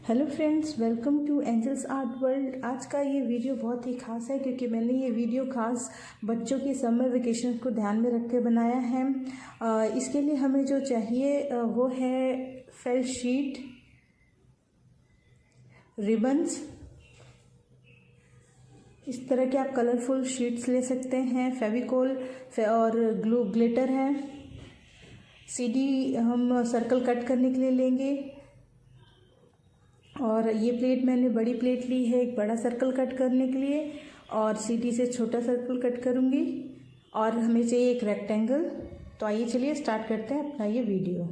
Hello friends, welcome to Angels Art World. आज का ये वीडियो बहुत ही खास है क्योंकि मैंने ये वीडियो खास बच्चों की समर वेकेशन को ध्यान में रख के बनाया है। इसके लिए हमें जो चाहिए वो है फेल शीट, रिबन्स, इस तरह के आप कलरफुल शीट्स ले सकते हैं, फेविकोल और ग्लू ग्लिटर है। सीडी हम सर्कल कट करने के लिए लेंगे और ये प्लेट मैंने बड़ी प्लेट ली है एक बड़ा सर्कल कट करने के लिए, और सीटी से छोटा सर्कल कट करूँगी। और हमें चाहिए एक रेक्टेंगल। तो आइए चलिए स्टार्ट करते हैं अपना ये वीडियो।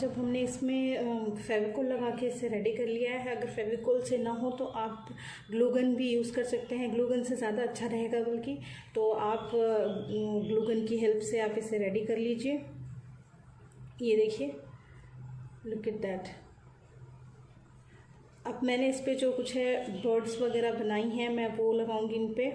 जब हमने इसमें फेविकोल लगा के इसे रेडी कर लिया है, अगर फेविकोल से ना हो तो आप ग्लूगन भी यूज़ कर सकते हैं। ग्लूगन से ज़्यादा अच्छा रहेगा बल्कि, तो आप ग्लूगन की हेल्प से आप इसे रेडी कर लीजिए। ये देखिए, लुक एट दैट। अब मैंने इस पे जो कुछ है बर्ड्स वगैरह बनाई हैं, मैं वो लगाऊंगी इन पे।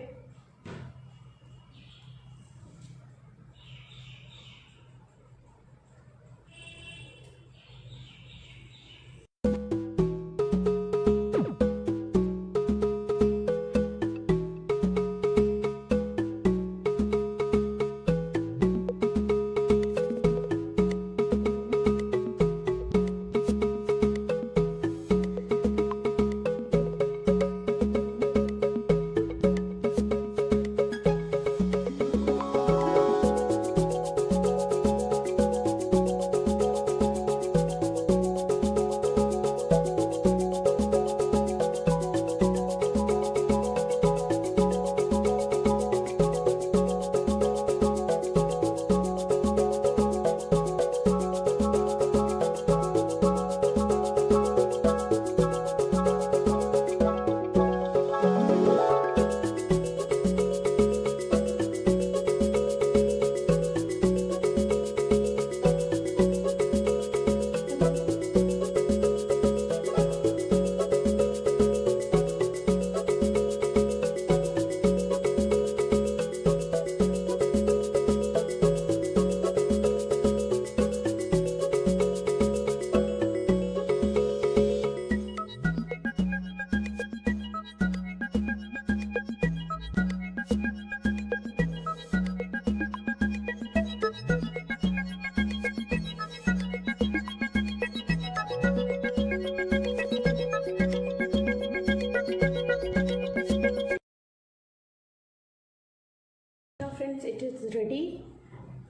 Friends, it is ready.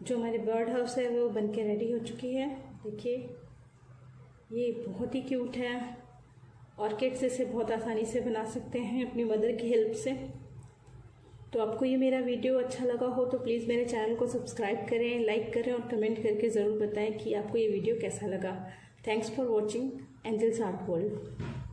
जो हमारे बर्ड हाउस है वो बन के रेडी हो चुकी है। देखिए ये बहुत ही क्यूट है। ऑर्किड से इसे बहुत आसानी से बना सकते हैं अपनी मदर की हेल्प से। तो आपको ये मेरा वीडियो अच्छा लगा हो तो प्लीज़ मेरे चैनल को सब्सक्राइब करें, लाइक करें और कमेंट करके ज़रूर बताएं कि आपको ये वीडियो कैसा लगा। Thanks for watching Angels Art world.